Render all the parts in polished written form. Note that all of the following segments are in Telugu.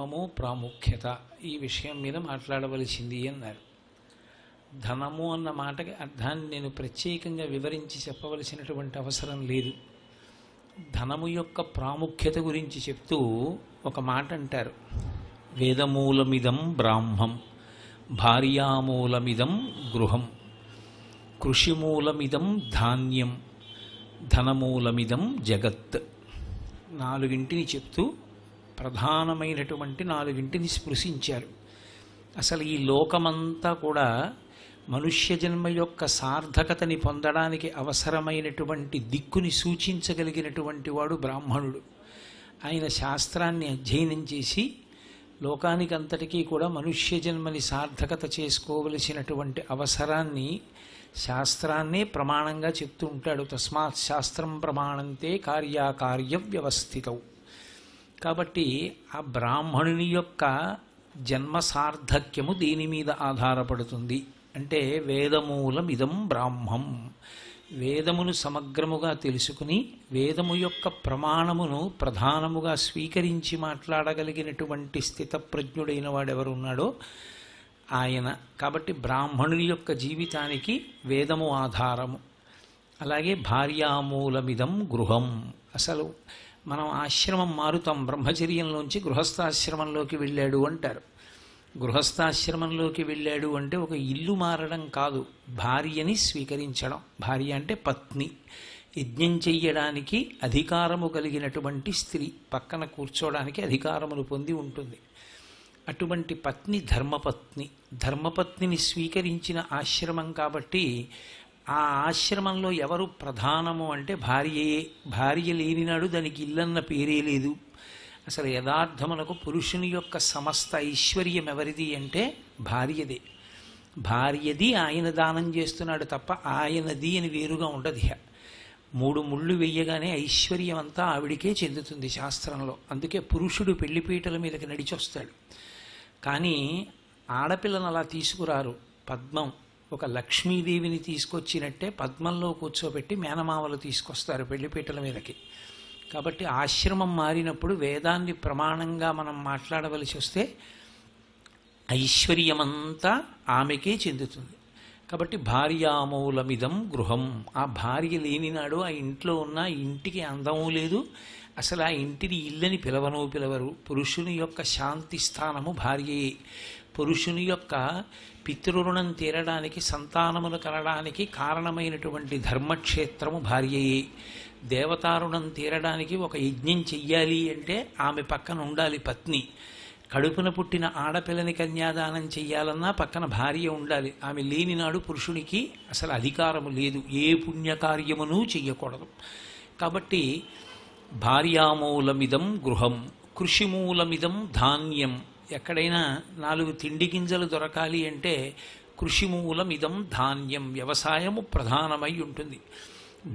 ధర్మము ప్రాముఖ్యత ఈ విషయం మీద మాట్లాడవలసింది అన్నారు. ధనము అన్న మాటకి అర్థాన్ని నేను ప్రత్యేకంగా వివరించి చెప్పవలసినటువంటి అవసరం లేదు. ధనము యొక్క ప్రాముఖ్యత గురించి చెప్తూ ఒక మాట అంటారు, వేదమూలమిదం బ్రాహ్మం, భార్యామూలమిదం గృహం, కృషిమూలమిదం ధాన్యం, ధనమూలమిదం జగత్. నాలుగింటిని చెప్తూ ప్రధానమైనటువంటి నాలుగింటిని స్పృశించారు. అసలు ఈ లోకమంతా కూడా మనుష్య జన్మ యొక్క సార్థకతని పొందడానికి అవసరమైనటువంటి దిక్కుని సూచించగలిగినటువంటి వాడు బ్రాహ్మణుడు. ఆయన శాస్త్రాన్ని అధ్యయనం చేసి లోకానికంతటికీ కూడా మనుష్య జన్మని సార్థకత చేసుకోవలసినటువంటి అవసరాన్ని శాస్త్రాన్నే ప్రమాణంగా చెప్తూ ఉంటాడు. తస్మాత్ శాస్త్రం ప్రమాణంతే కార్యాకార్య వ్యవస్థితౌ. కాబట్టి ఆ బ్రాహ్మణుని యొక్క జన్మ సార్థక్యము దీని మీద ఆధారపడుతుంది. అంటే వేదమూలమిదం బ్రాహ్మం, వేదమును సమగ్రముగా తెలుసుకుని వేదము యొక్క ప్రమాణమును ప్రధానముగా స్వీకరించి మాట్లాడగలిగినటువంటి స్థితప్రజ్ఞుడైన వాడెవరున్నాడో ఆయన. కాబట్టి బ్రాహ్మణుని యొక్క జీవితానికి వేదము ఆధారము. అలాగే భార్యామూలమిదం గృహం. అసలు మనం ఆశ్రమం మారుతాం, బ్రహ్మచర్యంలోంచి గృహస్థాశ్రమంలోకి వెళ్ళాడు అంటారు. గృహస్థాశ్రమంలోకి వెళ్ళాడు అంటే ఒక ఇల్లు మారడం కాదు, భార్యని స్వీకరించడం. భార్య అంటే పత్ని, యజ్ఞం చెయ్యడానికి అధికారము కలిగినటువంటి స్త్రీ, పక్కన కూర్చోడానికి అధికారమును పొంది ఉంటుంది. అటువంటి పత్ని ధర్మపత్ని. ధర్మపత్నిని స్వీకరించిన ఆశ్రమం కాబట్టి ఆ ఆశ్రమంలో ఎవరు ప్రధానము అంటే భార్యయే. భార్య లేనినాడు దానికి ఇల్లన్న పేరే లేదు. అసలు యథార్థమునకు పురుషుని యొక్క సమస్త ఐశ్వర్యం ఎవరిది అంటే భార్యదే. భార్యది ఆయన దానం చేస్తున్నాడు తప్ప ఆయనది అని వేరుగా ఉండదు. 3 ముళ్ళు వెయ్యగానే ఐశ్వర్యం అంతా ఆవిడికే చెందుతుంది శాస్త్రంలో. అందుకే పురుషుడు పెళ్లిపీటల మీదకి నడిచొస్తాడు. కానీ ఆడపిల్లను అలా తీసుకురారు. పద్మం ఒక లక్ష్మీదేవిని తీసుకొచ్చినట్టే పద్మంలో కూర్చోబెట్టి మేనమామలు తీసుకొస్తారు పెళ్లిపీటల మీదకి. కాబట్టి ఆశ్రమం మారినప్పుడు వేదాన్ని ప్రమాణంగా మనం మాట్లాడవలసి వస్తే ఐశ్వర్యమంతా ఆమెకే చెందుతుంది. కాబట్టి భార్యామూలమిదం గృహం. ఆ భార్య లేనినాడు ఆ ఇంట్లో ఉన్న ఇంటికి అందము లేదు. అసలు ఆ ఇంటిని ఇల్లని పిలవరు. పురుషుని యొక్క శాంతి స్థానము భార్యయే. పురుషుని యొక్క పితృరుణం తీరడానికి, సంతానములు కలడానికి కారణమైనటువంటి ధర్మక్షేత్రము భార్యయే. దేవతారుణం తీరడానికి ఒక యజ్ఞం చెయ్యాలి అంటే ఆమె పక్కన ఉండాలి పత్ని. కడుపున పుట్టిన ఆడపిల్లని కన్యాదానం చెయ్యాలన్నా పక్కన భార్య ఉండాలి. ఆమె లేనినాడు పురుషునికి అసలు అధికారము లేదు, ఏ పుణ్యకార్యమును చెయ్యకూడదు. కాబట్టి భార్యామూలమిదం గృహం, కృషిమూలమిదం ధాన్యం. ఎక్కడైనా 4 తిండి గింజలు దొరకాలి అంటే కృషిమూలమిదం ధాన్యం. వ్యవసాయము ప్రధానమై ఉంటుంది.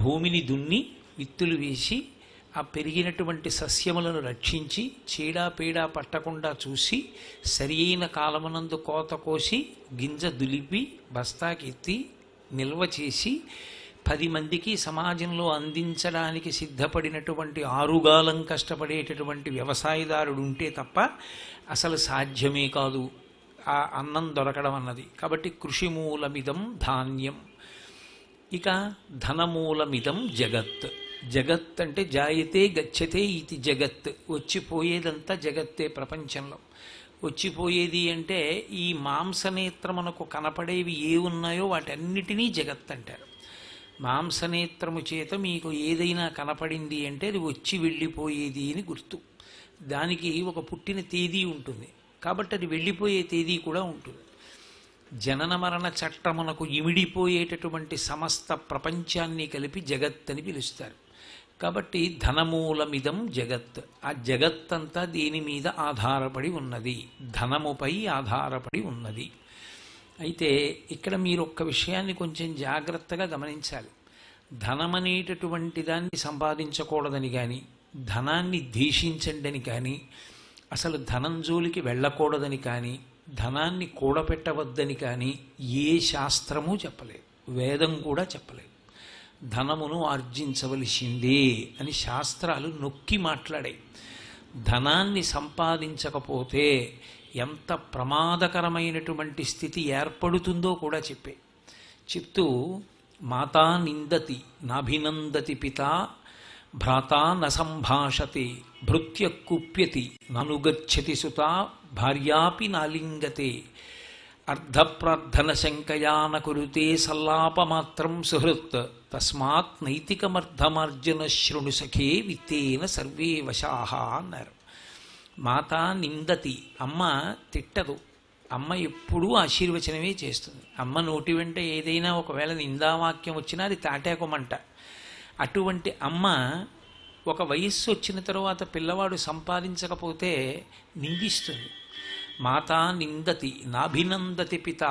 భూమిని దున్ని విత్తులు వేసి ఆ పెరిగినటువంటి సస్యములను రక్షించి చీడాపీడా పట్టకుండా చూసి సరి అయిన కాలమునందు కోత కోసి గింజ దులిపి బస్తాకెత్తి నిల్వ చేసి 10 మందికి సమాజంలో అందించడానికి సిద్ధపడినటువంటి ఆరుగాలం కష్టపడేటటువంటి వ్యవసాయదారుడు ఉంటే తప్ప అసలు సాధ్యమే కాదు ఆ అన్నం దొరకడం అన్నది. కాబట్టి కృషిమూలమిదం ధాన్యం. ఇక ధనమూలమిదం జగత్. జగత్ అంటే జాయతే గచ్చతే ఇది జగత్. వచ్చిపోయేదంతా జగత్తే. ప్రపంచంలో వచ్చిపోయేది అంటే ఈ మాంసనేత్రమునకు కనపడేవి ఏ ఉన్నాయో వాటన్నిటినీ జగత్ అంటారు. మాంసనేత్రము చేత మీకు ఏదైనా కనపడింది అంటే అది వచ్చి వెళ్ళిపోయేది అని గుర్తు. దానికి ఒక పుట్టిన తేదీ ఉంటుంది కాబట్టి అది వెళ్ళిపోయే తేదీ కూడా ఉంటుంది. జనన మరణ చట్టమునకు ఇమిడిపోయేటటువంటి సమస్త ప్రపంచాన్ని కలిపి జగత్ అని పిలుస్తారు. కాబట్టి ధనమూలమిదం జగత్. ఆ జగత్తంతా దేని మీద ఆధారపడి ఉన్నది? ధనముపై ఆధారపడి ఉన్నది. అయితే ఇక్కడ మీరు ఒక్క విషయాన్ని కొంచెం జాగ్రత్తగా గమనించాలి. ధనమనేటటువంటి దాన్ని సంపాదించకూడదని కానీ, ధనాన్ని ద్వేషించండి కానీ, అసలు ధనం జోలికి వెళ్ళకూడదని కానీ, ధనాన్ని కూడపెట్టవద్దని కానీ ఏ శాస్త్రము చెప్పలేదు, వేదం కూడా చెప్పలేదు. ధనమును ఆర్జించవలసిందే అని శాస్త్రాలు నొక్కి మాట్లాడాయి. ధనాన్ని సంపాదించకపోతే ఎంత ప్రమాదకరమైనటువంటి స్థితి ఏర్పడుతుందో కూడా చెప్తూ మాతా నిందతి నాభినందతి పిత భ్రాతా న సంభాషతే భృత్య కుప్యతి ననుగచ్చతి సుత భార్యాపి నాలింగతే అర్ధప్రార్థన శంకయా న కురుతే సల్లాపమాత్రం సుహృత్ తస్మాత్ నైతికమర్ధమార్జన శృణు సఖే విత్తేన సర్వే వశాహ అన్నారు. మాత నిందతి, అమ్మ తిట్టదు, అమ్మ ఎప్పుడూ ఆశీర్వచనమే చేస్తుంది. అమ్మ నోటి వెంట ఏదైనా ఒకవేళ నిందావాక్యం వచ్చినా అది తాటాకమంట. అటువంటి అమ్మ ఒక వయస్సు వచ్చిన తరువాత పిల్లవాడు సంపాదించకపోతే నిందిస్తుంది. మాతా నిందతి నాభినందతి పిత,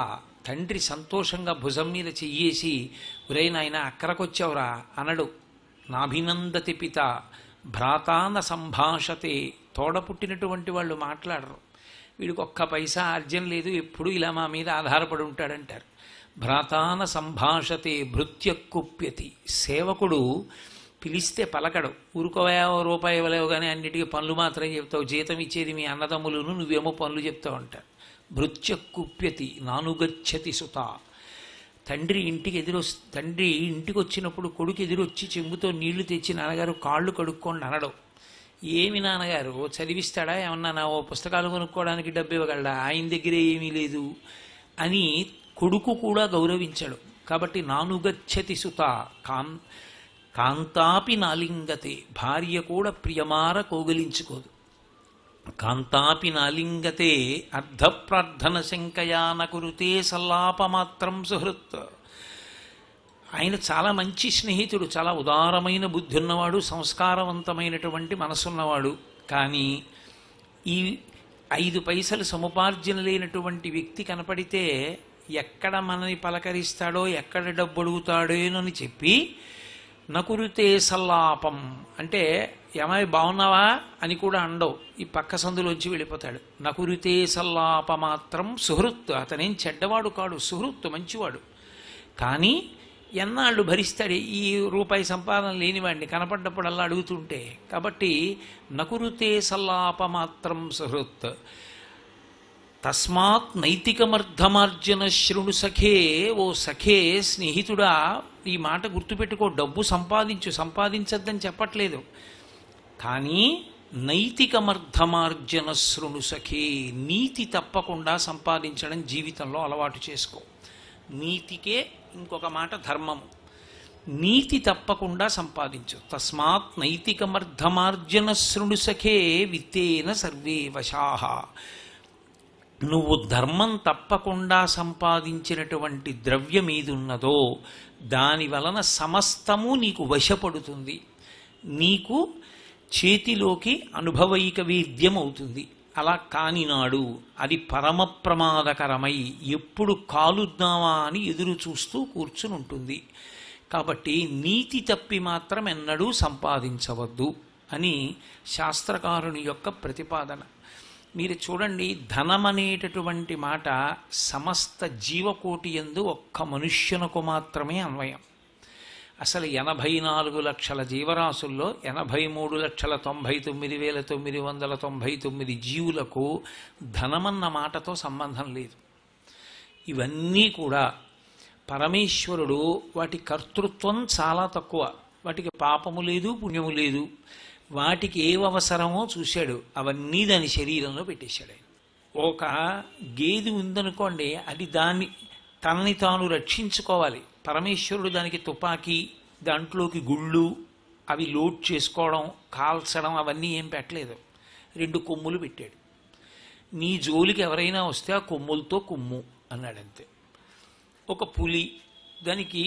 తండ్రి సంతోషంగా భుజం మీద చెయ్యేసి ఒరే నాయన అక్కరకొచ్చావురా అనడు. నాభినందతి పిత భ్రాతాన సంభాషతే, తోడ పుట్టినటువంటి వాళ్ళు మాట్లాడరు. వీడికి ఒక్క పైసా అర్జం లేదు, ఎప్పుడూ ఇలా మా మీద ఆధారపడి ఉంటాడంటారు. భ్రాతాన సంభాషతే భృత్య కుప్యతి, సేవకుడు పిలిస్తే పలకడు. ఊరుకోవయా రూపాయి ఇవ్వలేవు కానీ అన్నిటికీ పనులు మాత్రం చెప్తావు, జీతం ఇచ్చేది మీ అన్నదమ్ములను, నువ్వేమో పనులు చెప్తావు అంటారు. భృత్య కుప్యతి నానుగచ్చతి సుత, తండ్రి ఇంటికి వచ్చినప్పుడు కొడుకు ఎదురొచ్చి చెంబుతో నీళ్లు తెచ్చి నాన్నగారు కాళ్ళు కడుక్కోండి అనడం. ఏమి నాన్నగారు చదివిస్తాడా, ఏమన్నా నా ఓ పుస్తకాలు కొనుక్కోవడానికి డబ్బు ఇవ్వగలడా, ఆయన దగ్గరే ఏమీ లేదు అని కొడుకు కూడా గౌరవించాడు. కాబట్టి నానుగచ్చతి సుత కాంతాపి నాలింగతే, భార్య కూడా ప్రియమార కోగలించుకోదు. కాంతాపి నాలింగతే అర్ధప్రార్థన శంకయా న కురుతే సల్లాపమాత్రం సుహృత్. ఆయన చాలా మంచి స్నేహితుడు, చాలా ఉదారమైన బుద్ధి ఉన్నవాడు, సంస్కారవంతమైనటువంటి మనసున్నవాడు. కానీ ఈ 5 పైసలు సముపార్జన లేనటువంటి వ్యక్తి కనపడితే ఎక్కడ మనని పలకరిస్తాడో, ఎక్కడ డబ్బు అడుగుతాడోనని చెప్పి నకురుతే సల్లాపం అంటే ఏమై బాగున్నావా అని కూడా అండవు, ఈ పక్క సందులోంచి వెళ్ళిపోతాడు. నకురుతే సల్లాప మాత్రం సుహృత్, అతనేం చెడ్డవాడు కాడు, సుహృత్ మంచివాడు. కానీ ఎన్నాళ్ళు భరిస్తాడు ఈ రూపాయి సంపాదన లేనివాడిని కనపడ్డప్పుడల్లా అడుగుతుంటే. కాబట్టి నకురుతే సల్లాప మాత్రం సుహృత్ తస్మాత్ నైతికమర్ధమార్జన శృణు సఖే, ఓ సఖే స్నేహితుడా ఈ మాట గుర్తుపెట్టుకో, డబ్బు సంపాదించద్దని చెప్పట్లేదు, కానీ నైతికమర్ధమార్జన శృణు సఖే, నీతి తప్పకుండా సంపాదించడం జీవితంలో అలవాటు చేసుకో. నీతికే ఇంకొక మాట ధర్మము, నీతి తప్పకుండా సంపాదించు. తస్మాత్ నైతికమర్ధమార్జన శృణు సఖే విత్తేన సర్వే వశాహ, నువ్వు ధర్మం తప్పకుండా సంపాదించినటువంటి ద్రవ్యం ఏదున్నదో దాని వలన సమస్తము నీకు వశపడుతుంది, నీకు చేతిలోకి అనుభవైక వేద్యం అవుతుంది. అలా కానినాడు అది పరమ ప్రమాదకరమై ఎప్పుడు కాలుద్దామా అని ఎదురు చూస్తూ కూర్చుని ఉంటుంది. కాబట్టి నీతి తప్పి మాత్రం ఎన్నడూ సంపాదించవద్దు అని శాస్త్రకారుని యొక్క ప్రతిపాదన. మీరు చూడండి, ధనం అనేటటువంటి మాట సమస్త జీవకోటి యందు ఒక్క మనుష్యునకు మాత్రమే అన్వయం. అసలు 84 లక్షల జీవరాశుల్లో 83,99,999 జీవులకు ధనమన్న మాటతో సంబంధం లేదు. ఇవన్నీ కూడా పరమేశ్వరుడు, వాటి కర్తృత్వం చాలా తక్కువ, వాటికి పాపము లేదు పుణ్యము లేదు, వాటికి ఏవవసరమో చూశాడు, అవన్నీ దాని శరీరంలో పెట్టేశాడు. ఆయన ఒక గేదె ఉందనుకోండి, అది తనని తాను రక్షించుకోవాలి. పరమేశ్వరుడు దానికి తుపాకీ, దాంట్లోకి గుళ్ళు అవి లోడ్ చేసుకోవడం, కాల్చడం అవన్నీ ఏం పెట్టలేదు. 2 కొమ్ములు పెట్టాడు. నీ జోలికి ఎవరైనా వస్తే ఆ కొమ్ములతో కుమ్ము అన్నాడంతే. ఒక పులి, దానికి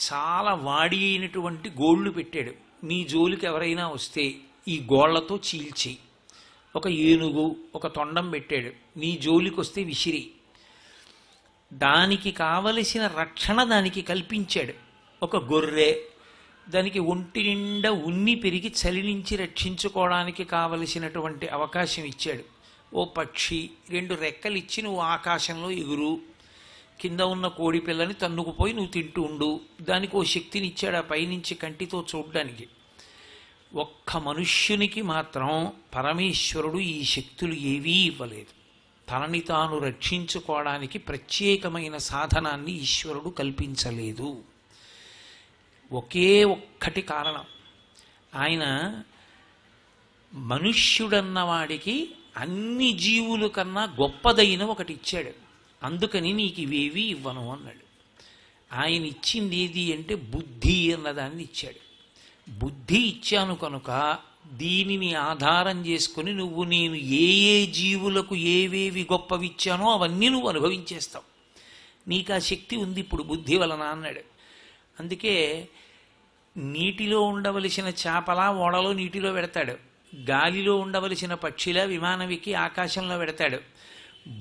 చాలా వాడి అయినటువంటి గోళ్ళు పెట్టాడు. నీ జోలికి ఎవరైనా వస్తే ఈ గోళ్లతో చీల్చి. ఒక ఏనుగు, ఒక తొండం పెట్టాడు. నీ జోలికి వస్తే విసిరి. దానికి కావలసిన రక్షణ దానికి కల్పించాడు. ఒక గొర్రె, దానికి ఒంటి నిండా ఉన్ని పెరిగి చలి నుంచి రక్షించుకోవడానికి కావలసినటువంటి అవకాశం ఇచ్చాడు. ఓ పక్షి, 2 రెక్కలు ఇచ్చి నువ్వు ఆకాశంలో ఎగురు, కింద ఉన్న కోడి పిల్లని తన్నుకుపోయి నువ్వు తింటూ ఉండు, దానికి ఓ శక్తిని ఇచ్చాడు ఆ పైనుంచి కంటితో చూడడానికి. ఒక్క మనుష్యునికి మాత్రం పరమేశ్వరుడు ఈ శక్తులు ఏవీ ఇవ్వలేదు. తనని తాను రక్షించుకోవడానికి ప్రత్యేకమైన సాధనాన్ని ఈశ్వరుడు కల్పించలేదు. ఒకే ఒక్కటి కారణం, ఆయన మనుష్యుడన్నవాడికి అన్ని జీవుల కన్నా గొప్పదైన ఒకటి ఇచ్చాడు. అందుకని నీకు ఇవేవి ఇవ్వను అన్నాడు. ఆయన ఇచ్చింది ఏది అంటే బుద్ధి అన్నదాన్ని ఇచ్చాడు. బుద్ధి ఇచ్చాను కనుక దీనిని ఆధారం చేసుకుని నువ్వు నేను ఏ ఏ జీవులకు ఏవేవి గొప్పవిచ్చానో అవన్నీ నువ్వు అనుభవించేస్తావు. నీకు ఆ శక్తి ఉంది ఇప్పుడు బుద్ధి వలన అన్నాడు. అందుకే నీటిలో ఉండవలసిన చేపలా ఓడలో నీటిలో పెడతాడు, గాలిలో ఉండవలసిన పక్షిలా విమానం ఎక్కి ఆకాశంలో పెడతాడు,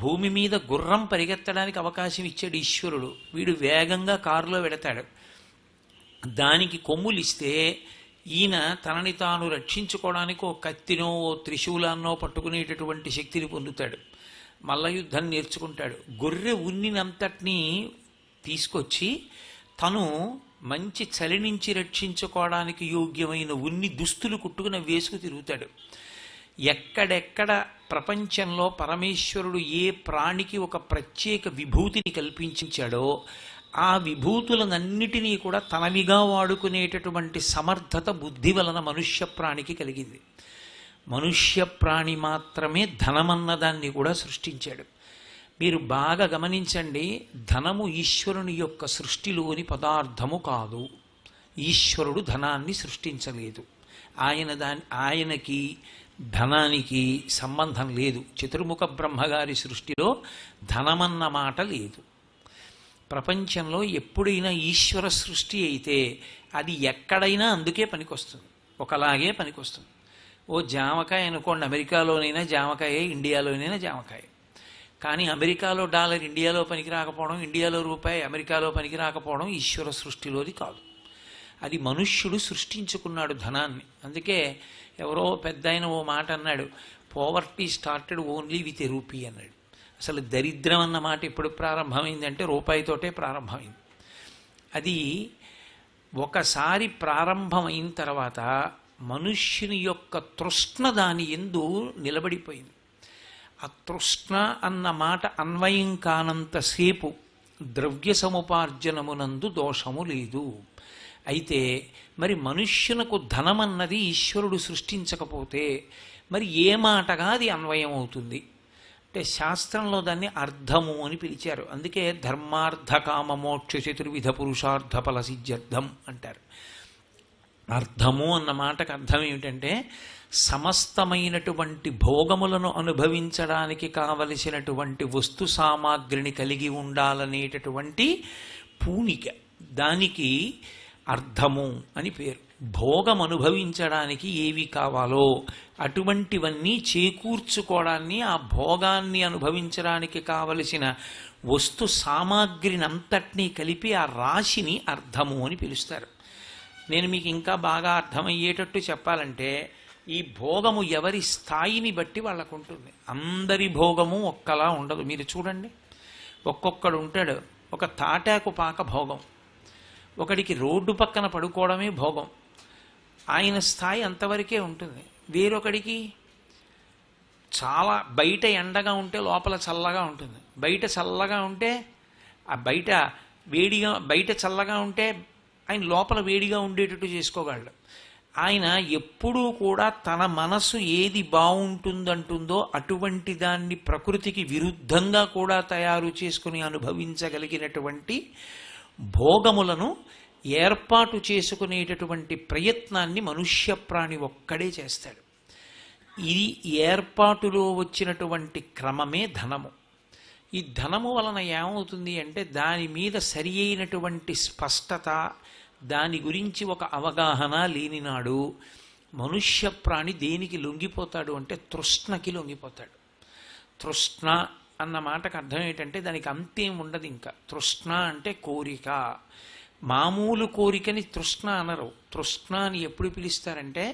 భూమి మీద గుర్రం పరిగెత్తడానికి అవకాశం ఇచ్చాడు ఈశ్వరుడు, వీడు వేగంగా కారులో పెడతాడు. దానికి కొమ్ములు ఇస్తే ఈయన తనని తాను రక్షించుకోవడానికి ఓ కత్తినో ఓ త్రిశూలాన్నో పట్టుకునేటటువంటి శక్తిని పొందుతాడు, మల్ల యుద్ధం నేర్చుకుంటాడు. గొర్రె ఉన్నినంతటినీ తీసుకొచ్చి తను మంచి చలి నుంచి రక్షించుకోవడానికి యోగ్యమైన ఉన్ని దుస్తులు కుట్టుకుని వేసుకు తిరుగుతాడు. ఎక్కడెక్కడ ప్రపంచంలో పరమేశ్వరుడు ఏ ప్రాణికి ఒక ప్రత్యేక విభూతిని కల్పించాడో ఆ విభూతులనన్నిటినీ కూడా తనవిగా వాడుకునేటటువంటి సమర్థత బుద్ధి వలన మనుష్య ప్రాణికి కలిగింది. మనుష్య ప్రాణి మాత్రమే ధనమన్నదాన్ని కూడా సృష్టించాడు. మీరు బాగా గమనించండి, ధనము ఈశ్వరుని యొక్క సృష్టిలోని పదార్థము కాదు. ఈశ్వరుడు ధనాన్ని సృష్టించలేదు. ఆయనకి ధనానికి సంబంధం లేదు. చతుర్ముఖ బ్రహ్మగారి సృష్టిలో ధనమన్న మాట లేదు. ప్రపంచంలో ఎప్పుడైనా ఈశ్వర సృష్టి అయితే అది ఎక్కడైనా అందుకే పనికొస్తుంది, ఒకలాగే పనికొస్తుంది. ఓ జామకాయ అనుకోండి, అమెరికాలోనైనా జామకాయ, ఇండియాలోనైనా జామకాయ. కానీ అమెరికాలో డాలర్ ఇండియాలో పనికి రాకపోవడం, ఇండియాలో రూపాయి అమెరికాలో పనికి రాకపోవడం ఈశ్వర సృష్టిలోది కాదు. అది మనుష్యుడు సృష్టించుకున్నాడు ధనాన్ని. అందుకే ఎవరో పెద్ద ఆయన ఓ మాట అన్నాడు, poverty started only with a rupee అన్నాడు. అసలు దరిద్రం అన్న మాట ఎప్పుడు ప్రారంభమైందంటే రూపాయితోటే ప్రారంభమైంది. అది ఒకసారి ప్రారంభమైన తర్వాత మనుష్యుని యొక్క తృష్ణ దాని యందు నిలబడిపోయింది. ఆ తృష్ణ అన్న మాట అన్వయం కానంతసేపు ద్రవ్య సముపార్జనమునందు దోషము లేదు. అయితే మరి మనుష్యునకు ధనమన్నది ఈశ్వరుడు సృష్టించకపోతే మరి ఏ మాటగా అది అన్వయం అవుతుంది అంటే శాస్త్రంలో దాన్ని అర్థము అని పిలిచారు. అందుకే ధర్మార్థ కామ మోక్ష చతుర్విధ పురుషార్థ ఫల సిద్ధ్యర్థం అంటారు. అర్థము అన్న మాటకు అర్థం ఏమిటంటే సమస్తమైనటువంటి భోగములను అనుభవించడానికి కావలసినటువంటి వస్తు సామాగ్రిని కలిగి ఉండాలనేటటువంటి పూనిక, దానికి అర్థము అని పేరు. భోగం అనుభవించడానికి ఏవి కావాలో అటువంటివన్నీ చేకూర్చుకోవడాన్ని, ఆ భోగాన్ని అనుభవించడానికి కావలసిన వస్తు సామాగ్రిని అంతటినీ కలిపి ఆ రాశిని అర్థము అని పిలుస్తారు. నేను మీకు ఇంకా బాగా అర్థమయ్యేటట్టు చెప్పాలంటే ఈ భోగము ఎవరి స్థాయిని బట్టి వాళ్ళకు ఉంటుంది. అందరి భోగము ఒక్కలా ఉండదు. మీరు చూడండి, ఒక్కొక్కడు ఉంటాడు, ఒక తాటాకు పాక భోగం, ఒకడికి రోడ్డు పక్కన పడుకోవడమే భోగం, ఆయన స్థాయి అంతవరకే ఉంటుంది. వేరొకడికి చాలా బయట ఎండగా ఉంటే లోపల చల్లగా ఉంటుంది, బయట చల్లగా ఉంటే ఆ బయట వేడిగా, బయట చల్లగా ఉంటే ఆయన లోపల వేడిగా ఉండేటట్టు చేసుకోగలడు. ఆయన ఎప్పుడూ కూడా తన మనసు ఏది బాగుంటుందంటుందో అటువంటి దాన్ని ప్రకృతికి విరుద్ధంగా కూడా తయారు చేసుకుని అనుభవించగలిగినటువంటి భోగములను ఏర్పాటు చేసుకునేటటువంటి ప్రయత్నాన్ని మనుష్య ప్రాణి ఒక్కడే చేస్తాడు. ఇది ఏర్పాటులో వచ్చినటువంటి క్రమమే ధనము. ఈ ధనము వలన ఏమవుతుంది అంటే దాని మీద సరి అయినటువంటి స్పష్టత, దాని గురించి ఒక అవగాహన లేనినాడు మనుష్య ప్రాణి దేనికి లొంగిపోతాడు అంటే తృష్ణకి లొంగిపోతాడు. తృష్ణ అన్న మాటకు అర్థం ఏంటంటే దానికి అంతేం ఉండదు. ఇంకా తృష్ణ అంటే కోరిక. మామూలు కోరికని తృష్ణ అనరు. తృష్ణ అని ఎప్పుడు పిలుస్తారంటే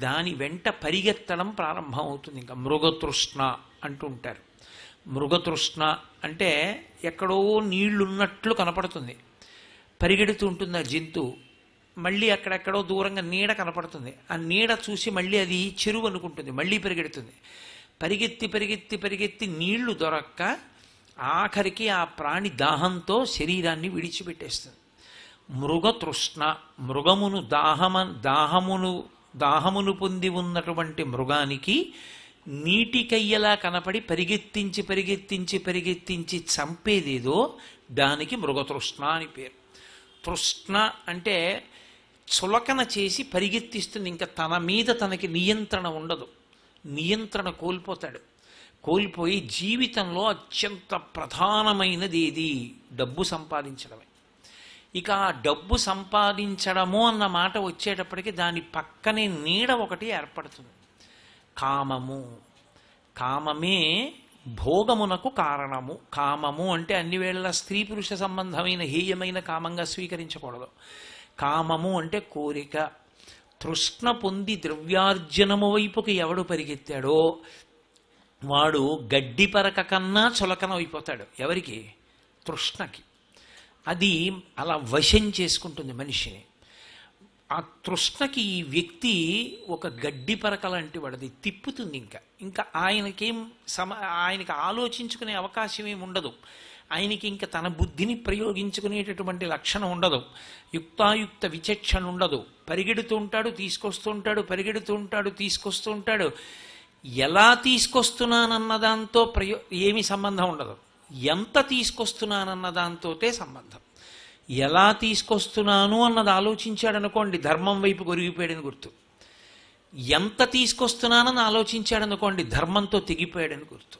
దాని వెంట పరిగెత్తడం ప్రారంభం అవుతుంది. ఇంకా మృగతృష్ణ అంటుంటారు. మృగతృష్ణ అంటే ఎక్కడో నీళ్లున్నట్లు కనపడుతుంది, పరిగెడుతూ ఉంటుంది ఆ జంతువు. మళ్ళీ అక్కడెక్కడో దూరంగా నీడ కనపడుతుంది. ఆ నీడ చూసి మళ్ళీ అది చెరువు అనుకుంటుంది, మళ్ళీ పరిగెడుతుంది. పరిగెత్తి పరిగెత్తి పరిగెత్తి నీళ్లు దొరక్క ఆఖరికి ఆ ప్రాణి దాహంతో శరీరాన్ని విడిచిపెట్టేస్తుంది. మృగతృష్ణ, మృగమును దాహమును పొంది ఉన్నటువంటి మృగానికి నీటికయ్యలా కనపడి పరిగెత్తించి పరిగెత్తించి పరిగెత్తించి చంపేదేదో దానికి మృగతృష్ణ అని పేరు. తృష్ణ అంటే చులకన చేసి పరిగెత్తిస్తుంది. ఇంకా తన మీద తనకి నియంత్రణ ఉండదు, నియంత్రణ కోల్పోతాడు. కోల్పోయి జీవితంలో అత్యంత ప్రధానమైనది ఏది? డబ్బు సంపాదించడమే. ఇక ఆ డబ్బు సంపాదించడము అన్న మాట వచ్చేటప్పటికి దాని పక్కనే నీడ ఒకటి ఏర్పడుతుంది, కామము. కామమే భోగమునకు కారణము. కామము అంటే అన్ని వేళలా స్త్రీ పురుష సంబంధమైన హేయమైన కామంగా స్వీకరించకూడదు. కామము అంటే కోరిక. తృష్ణ పొంది ద్రవ్యార్జనము వైపుకి ఎవడు పరిగెత్తాడో వాడు గడ్డి పరక కన్నా చులకన అయిపోతాడు. ఎవరికి? తృష్ణకి. అది అలా వశం చేసుకుంటుంది మనిషిని. ఆ తృష్ణకి ఈ వ్యక్తి ఒక గడ్డి పరక లాంటి వాడిది, తిప్పుతుంది. ఇంకా ఆయనకి ఆలోచించుకునే అవకాశం ఏమి ఉండదు. ఆయనకి ఇంకా తన బుద్ధిని ప్రయోగించుకునేటటువంటి లక్షణం ఉండదు. యుక్తాయుక్త విచక్షణ ఉండదు. పరిగెడుతూ ఉంటాడు, తీసుకొస్తూ ఉంటాడు, పరిగెడుతూ ఉంటాడు, తీసుకొస్తూ ఉంటాడు. ఎలా తీసుకొస్తున్నానన్న దాంతో ఏమి సంబంధం ఉండదు. ఎంత తీసుకొస్తున్నానన్న దాంతోటే సంబంధం. ఎలా తీసుకొస్తున్నాను అన్నది ఆలోచించాడనుకోండి, ధర్మం వైపు గొరిగిపోయాడని గుర్తు. ఎంత తీసుకొస్తున్నానని ఆలోచించాడనుకోండి, ధర్మంతో తెగిపోయాడని గుర్తు.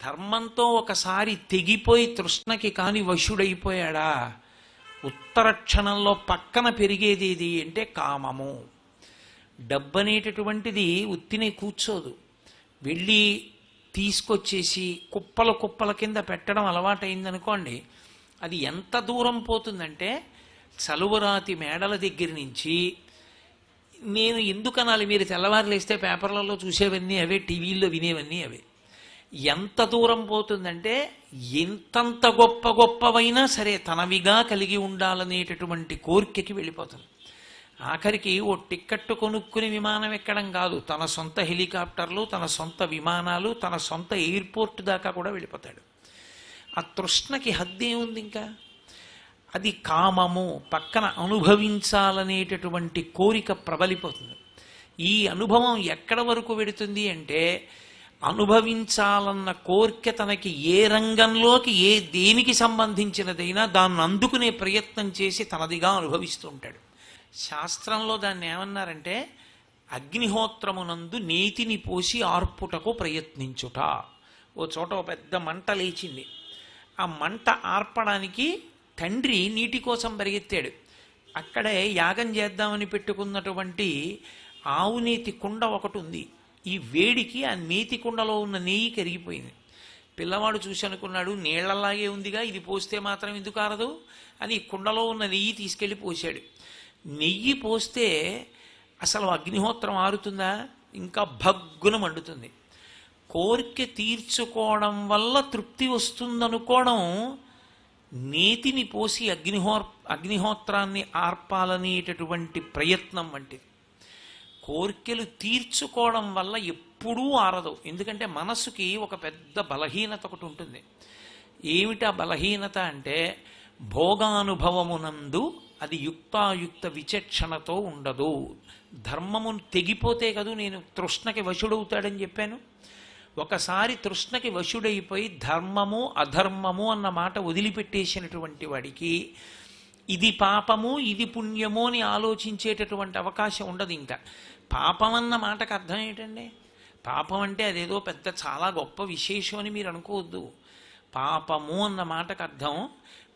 ధర్మంతో ఒకసారి తెగిపోయి తృష్ణకి కాని వశుడైపోయాడా, ఉత్తర క్షణంలో పక్కన పెరిగేది ఏది అంటే కామము. డబ్బు అనేటటువంటిది ఉత్తినే కూర్చోదు. వెళ్ళి తీసుకొచ్చేసి కుప్పల కుప్పల కింద పెట్టడం అలవాటైందనుకోండి, అది ఎంత దూరం పోతుందంటే చలువరాతి మేడల దగ్గర నుంచి, నేను ఎందుకనాలి, మీరు తెల్లవారులేస్తే పేపర్లలో చూసేవన్నీ అవే, టీవీల్లో వినేవన్నీ అవే. ఎంత దూరం పోతుందంటే ఎంతంత గొప్ప గొప్పవైనా సరే తనవిగా కలిగి ఉండాలనేటటువంటి కోరికకి వెళ్ళిపోతుంది. ఆఖరికి ఓ టిక్కెట్టు కొనుక్కుని విమానం ఎక్కడం కాదు, తన సొంత హెలికాప్టర్లు, తన సొంత విమానాలు, తన సొంత ఎయిర్పోర్ట్ దాకా కూడా వెళ్ళిపోతాడు. ఆ తృష్ణకి హద్దే ఉంది. ఇంకా అది కామము. పక్కన అనుభవించాలనేటటువంటి కోరిక ప్రబలిపోతుంది. ఈ అనుభవం ఎక్కడ వరకు వెడుతుంది అంటే, అనుభవించాలన్న కోరిక తనకి ఏ రంగంలోకి దేనికి సంబంధించినదైనా దాన్ని అందుకునే ప్రయత్నం చేసి తనదిగా అనుభవిస్తూ ఉంటాడు. శాస్త్రంలో దాన్ని ఏమన్నారంటే, అగ్నిహోత్రమునందు నేతిని పోసి ఆర్పుటకు ప్రయత్నించుట. ఓ చోట ఓ పెద్ద మంట లేచింది. ఆ మంట ఆర్పడానికి తండ్రి నీటి కోసం పరిగెత్తాడు. అక్కడే యాగం చేద్దామని పెట్టుకున్నటువంటి ఆవు నేతి కుండ ఒకటి ఉంది. ఈ వేడికి ఆ నేతి కుండలో ఉన్న నెయ్యి కరిగిపోయింది. పిల్లవాడు చూసి అనుకున్నాడు, నీళ్లలాగే ఉందిగా, ఇది పోస్తే మాత్రం ఎందుకు ఆరదు అని కుండలో ఉన్న నెయ్యి తీసుకెళ్లి పోశాడు. నెయ్యి పోస్తే అసలు అగ్నిహోత్రం ఆరుతుందా? ఇంకా భగ్గున మండుతుంది. కోరిక తీర్చుకోవడం వల్ల తృప్తి వస్తుందనుకోవడం నేతిని పోసి అగ్నిహోత్రాన్ని ఆర్పాలనేటటువంటి ప్రయత్నం వంటిది. కోరికలు తీర్చుకోవడం వల్ల ఎప్పుడూ ఆరదు. ఎందుకంటే మనసుకి ఒక పెద్ద బలహీనత ఒకటి ఉంటుంది. ఏమిటా బలహీనత అంటే, భోగానుభవమునందు అది యుక్తాయుక్త విచక్షణతో ఉండదు. ధర్మమును తెగిపోతే కదూ నేను తృష్ణకి వశుడవుతాడని చెప్పాను. ఒకసారి తృష్ణకి వశుడైపోయి ధర్మము అధర్మము అన్న మాట వదిలిపెట్టేసినటువంటి వాడికి ఇది పాపము ఇది పుణ్యము అని ఆలోచించేటటువంటి అవకాశం ఉండదు. ఇంకా పాపం అన్న మాటకు అర్థం ఏంటండి? పాపం అంటే అదేదో పెద్ద చాలా గొప్ప విశేషం అని మీరు అనుకోవద్దు. పాపము అన్న మాటకు అర్థం,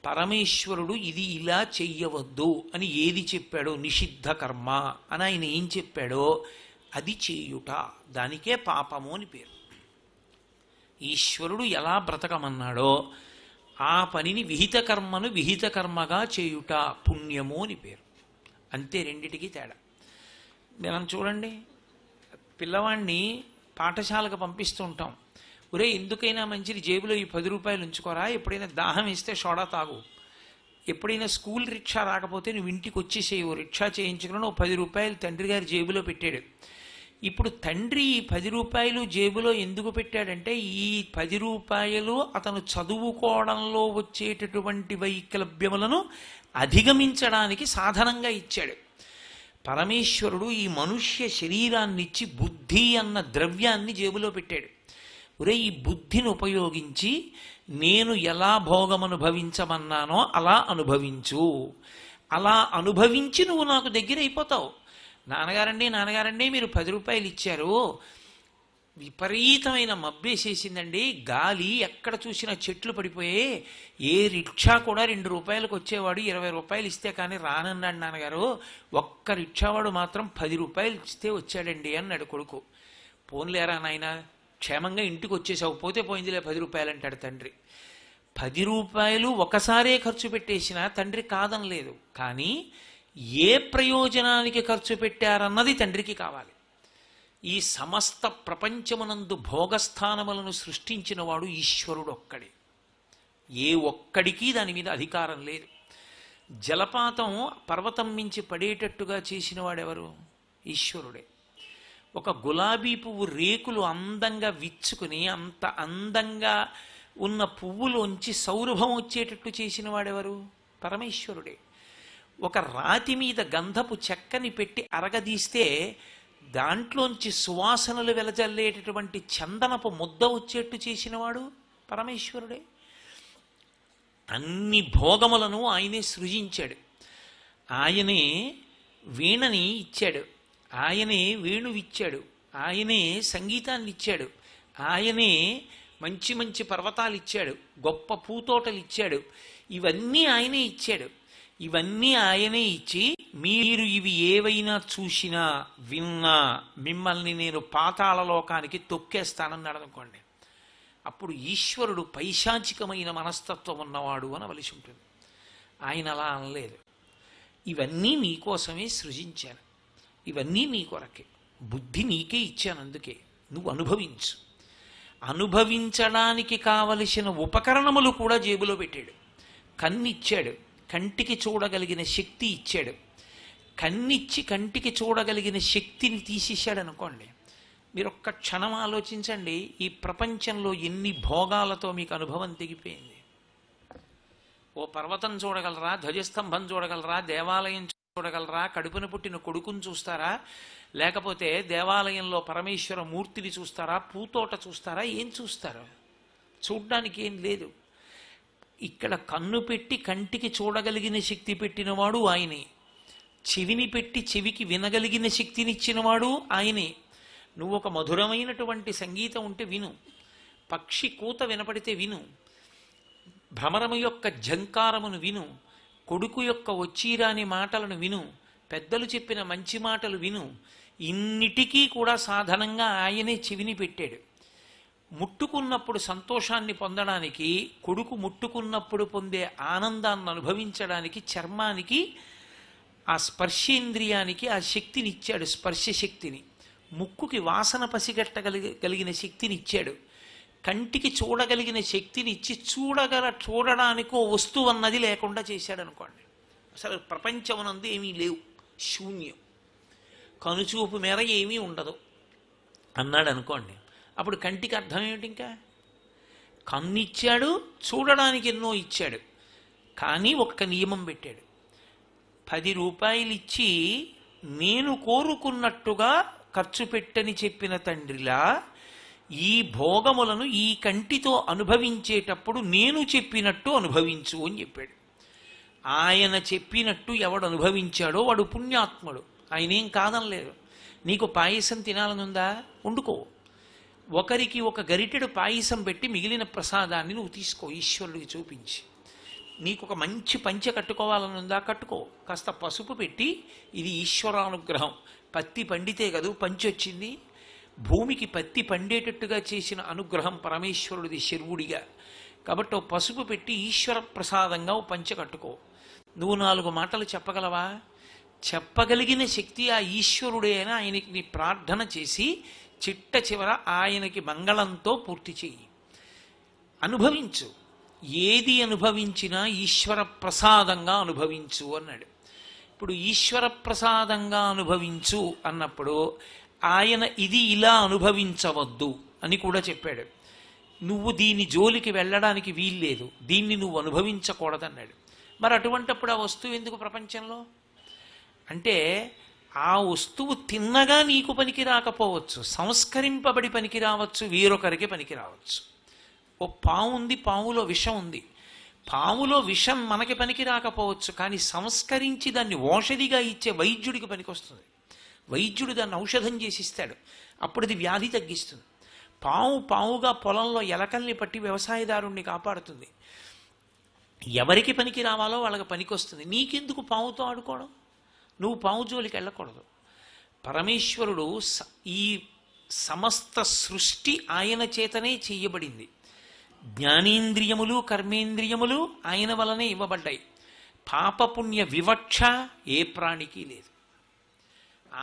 పరమేశ్వరుడు ఇది ఇలా చెయ్యవద్దు అని ఏది చెప్పాడో, నిషిద్ధ కర్మ అని ఆయన ఏం చెప్పాడో అది చేయుట, దానికే పాపము అని పేరు. ఈశ్వరుడు ఎలా బ్రతకమన్నాడో ఆ పనిని విహిత కర్మను విహిత కర్మగా చేయుట పుణ్యము అని పేరు. అంతే, రెండిటికి తేడా. మనం చూడండి, పిల్లవాడిని పాఠశాలకు పంపిస్తూ ఉంటాం. ఒరే, ఎందుకైనా మంచిది జేబులో ఈ 10 రూపాయలు ఉంచుకోరా, ఎప్పుడైనా దాహం ఇస్తే సోడా తాగు. ఎప్పుడైనా స్కూల్ రిక్షా రాకపోతే నువ్వు ఇంటికి వచ్చేసేవు, రిక్షా చేయించుకుని 10 రూపాయలు తండ్రి గారి జేబులో పెట్టాడు. ఇప్పుడు తండ్రి ఈ 10 రూపాయలు జేబులో ఎందుకు పెట్టాడంటే ఈ 10 రూపాయలు అతను చదువుకోవడంలో వచ్చేటటువంటి వైకల్యములను అధిగమించడానికి సాధనంగా ఇచ్చాడు. పరమేశ్వరుడు ఈ మనుష్య శరీరాన్నిచ్చి బుద్ధి అన్న ద్రవ్యాన్ని జేబులో పెట్టాడు. ఒరే, ఈ బుద్ధిని ఉపయోగించి నేను ఎలా భోగమనుభవించమన్నానో అలా అనుభవించు, అలా అనుభవించి నువ్వు నాకు దగ్గర అయిపోతావు. నాన్నగారండి మీరు 10 రూపాయలు ఇచ్చారు, విపరీతమైన మబ్బేసేసిందండి, గాలి ఎక్కడ చూసినా చెట్లు పడిపోయే, ఏ రిక్షా కూడా 2 రూపాయలకు వచ్చేవాడు 20 రూపాయలు ఇస్తే కానీ రానన్నాడు నాన్నగారు, ఒక్క రిక్షావాడు మాత్రం 10 రూపాయలు ఇస్తే వచ్చాడండి అన్నాడు కొడుకు. పోన్లేరా నాయన, క్షేమంగా ఇంటికి వచ్చేసావు, పోతే పోయిందిలే 10 రూపాయలు అంటాడు తండ్రి. 10 రూపాయలు ఒకసారే ఖర్చు పెట్టేసినా తండ్రి కాదనలేదు, కానీ ఏ ప్రయోజనానికి ఖర్చు పెట్టారన్నది తండ్రికి కావాలి. ఈ సమస్త ప్రపంచమునందు భోగస్థానములను సృష్టించిన వాడు ఈశ్వరుడు ఒక్కడే, ఏ ఒక్కడికి దాని మీద అధికారం లేదు. జలపాతం పర్వతం మించి పడేటట్టుగా చేసిన వాడెవరు? ఈశ్వరుడే. ఒక గులాబీ పువ్వు రేకులు అందంగా విచ్చుకుని అంత అందంగా ఉన్న పువ్వులోంచి సౌరభం వచ్చేటట్టు చేసిన వాడెవరు? పరమేశ్వరుడే. ఒక రాతి మీద గంధపు చెక్కని పెట్టి అరగదీస్తే దాంట్లోంచి సువాసనలు వెలజల్లేటటువంటి చందనపు ముద్ద వచ్చేట్టు చేసినవాడు పరమేశ్వరుడే. అన్ని భోగములను ఆయనే సృజించాడు. ఆయనే వీణని ఇచ్చాడు, ఆయనే వేణువిచ్చాడు, ఆయనే సంగీతాన్ని ఇచ్చాడు, ఆయనే మంచి మంచి పర్వతాలు ఇచ్చాడు, గొప్ప పూతోటలు ఇచ్చాడు. ఇవన్నీ ఆయనే ఇచ్చాడు. ఇవన్నీ ఆయనే ఇచ్చి మీరు ఇవి ఏవైనా చూసినా విన్నా మిమ్మల్ని నేను పాతాళలోకానికి తొక్కేస్తానన్నాడు అనుకోండి, అప్పుడు ఈశ్వరుడు పైశాచికమైన మనస్తత్వం ఉన్నవాడు అనవలసి ఉంటుంది. ఆయన అలా అనలేదు. ఇవన్నీ నీకోసమే సృజించాను, ఇవన్నీ నీ కొరకే, బుద్ధి నీకే ఇచ్చాను, అందుకే నువ్వు అనుభవించు. అనుభవించడానికి కావలసిన ఉపకరణములు కూడా జేబులో పెట్టాడు. కన్నిచ్చాడు, కంటికి చూడగలిగిన శక్తి ఇచ్చాడు. కన్నిచ్చి కంటికి చూడగలిగిన శక్తిని తీసేశాడు అనుకోండి, మీరు ఒక్క క్షణం ఆలోచించండి, ఈ ప్రపంచంలో ఎన్ని భోగాలతో మీకు అనుభవం తెగిపోయింది. ఓ పర్వతం చూడగలరా, ధ్వజస్తంభం చూడగలరా, దేవాలయం చూడగలరా, కడుపున పుట్టిన కొడుకుని చూస్తారా, లేకపోతే దేవాలయంలో పరమేశ్వర మూర్తిని చూస్తారా, పూతోట చూస్తారా, ఏం చూస్తారో? చూడ్డానికి ఏం లేదు. ఇక్కడ కన్ను పెట్టి కంటికి చూడగలిగిన శక్తి పెట్టినవాడు ఆయనే, చెవిని పెట్టి చెవికి వినగలిగిన శక్తినిచ్చినవాడు ఆయనే. నువ్వు ఒక మధురమైనటువంటి సంగీతం ఉంటే విను, పక్షి కూత వినపడితే విను, భ్రమరము యొక్క ఝంకారమును విను, కొడుకు యొక్క వచ్చిరాని మాటలను విను, పెద్దలు చెప్పిన మంచి మాటలు విను. ఇన్నిటికీ కూడా సాధనంగా ఆయనే చెవిని పెట్టాడు. ముట్టుకున్నప్పుడు సంతోషాన్ని పొందడానికి, కొడుకు ముట్టుకున్నప్పుడు పొందే ఆనందాన్ని అనుభవించడానికి చర్మానికి, ఆ స్పర్శేంద్రియానికి ఆ శక్తిని ఇచ్చాడు, స్పర్శ శక్తిని. ముక్కుకి వాసన పసిగట్టగలిగిన శక్తిని ఇచ్చాడు. కంటికి చూడగలిగిన శక్తిని ఇచ్చి చూడడానికో వస్తువు అన్నది లేకుండా చేశాడు అనుకోండి. అసలు ప్రపంచమునందు ఏమీ లేవు, శూన్యం, కనుచూపు మేర ఏమీ ఉండదు అన్నాడు అనుకోండి. అప్పుడు కంటికి అర్థం ఏమిటి? ఇంకా కన్నిచ్చాడు, చూడడానికి ఎన్నో ఇచ్చాడు, కానీ ఒక్క నియమం పెట్టాడు. 10 రూపాయలు ఇచ్చి నేను కోరుకున్నట్టుగా ఖర్చు పెట్టని చెప్పిన తండ్రిలా ఈ భోగములను ఈ కంటితో అనుభవించేటప్పుడు నేను చెప్పినట్టు అనుభవించు అని చెప్పాడు. ఆయన చెప్పినట్టు ఎవడు అనుభవించాడో వాడు పుణ్యాత్ముడు. ఆయనేం కాదనలేదు. నీకు పాయసం తినాలనుందా, వండుకో, ఒకరికి ఒక గరిటెడు పాయసం పెట్టి మిగిలిన ప్రసాదాన్ని నువ్వు తీసుకో, ఈశ్వరుడికి చూపించి. నీకు ఒక మంచి పంచె కట్టుకోవాలనుందా, కట్టుకో, కాస్త పసుపు పెట్టి ఇది ఈశ్వరానుగ్రహం, పత్తి పండితే కదూ పంచి వచ్చింది, భూమికి పత్తి పండేటట్టుగా చేసిన అనుగ్రహం పరమేశ్వరుడిది శర్వుడిగా, కాబట్టి ఓ పసుపు పెట్టి ఈశ్వర ప్రసాదంగా ఓ పంచె కట్టుకో. నువ్వు 4 మాటలు చెప్పగలవా? చెప్పగలిగిన శక్తి ఆ ఈశ్వరుడే అని ఆయనకి నీ ప్రార్థన చేసి చిట్ట చివర ఆయనకి మంగళంతో పూర్తి చెయ్యి, అనుభవించు. ఏది అనుభవించినా ఈశ్వర ప్రసాదంగా అనుభవించు అన్నాడు. ఇప్పుడు ఈశ్వర ప్రసాదంగా అనుభవించు అన్నప్పుడు ఆయన ఇది ఇలా అనుభవించవద్దు అని కూడా చెప్పాడు. నువ్వు దీని జోలికి వెళ్ళడానికి వీల్లేదు, దీన్ని నువ్వు అనుభవించకూడదన్నాడు. మరి అటువంటప్పుడు ఆ వస్తువు ఎందుకు ప్రపంచంలో? అంటే ఆ వస్తువు తిన్నగా నీకు పనికి రాకపోవచ్చు, సంస్కరింపబడి పనికి రావచ్చు, వేరొకరికి పనికి రావచ్చు. ఓ పాము ఉంది, పాములో విషం ఉంది. పాములో విషం మనకి పనికి రాకపోవచ్చు, కానీ సంస్కరించి దాన్ని ఔషధిగా ఇచ్చే వైద్యుడికి పనికొస్తుంది. వైద్యుడు దాన్ని ఔషధం చేసి ఇస్తాడు, అప్పుడు అది వ్యాధి తగ్గిస్తుంది. పావుగా పొలంలో ఎలకల్ని పట్టి వ్యవసాయదారుణ్ణి కాపాడుతుంది. ఎవరికి పనికి రావాలో వాళ్ళకి పనికొస్తుంది. నీకెందుకు పావుతో ఆడుకోవడం? నువ్వు పావు జోలికి వెళ్ళకూడదు. పరమేశ్వరుడు ఈ సమస్త సృష్టి ఆయన చేతనే చెయ్యబడింది. జ్ఞానేంద్రియములు కర్మేంద్రియములు ఆయన వలనే ఇవ్వబడ్డాయి. పాపపుణ్య వివక్ష ఏ ప్రాణికి లేదు.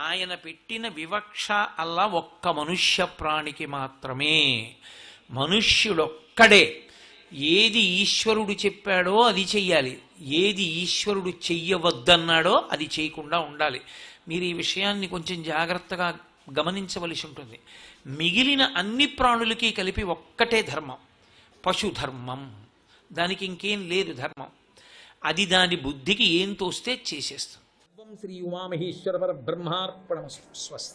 ఆయన పెట్టిన వివక్ష అల్లా ఒక్క మనుష్య ప్రాణికి మాత్రమే. మనుష్యుడొక్కడే ఏది ఈశ్వరుడు చెప్పాడో అది చెయ్యాలి, ఏది ఈశ్వరుడు చెయ్యవద్దన్నాడో అది చేయకుండా ఉండాలి. మీరు ఈ విషయాన్ని కొంచెం జాగ్రత్తగా గమనించవలసి ఉంటుంది. మిగిలిన అన్ని ప్రాణులకి కలిపి ఒక్కటే ధర్మం, పశుధర్మం. దానికి ఇంకేం లేదు ధర్మం. అది దాని బుద్ధికి ఏం తోస్తే చేసేస్తుంది. శ్రీ ఉమామహేశ్వర పరబ్రహ్మార్పణమస్తు. స్వస్తి.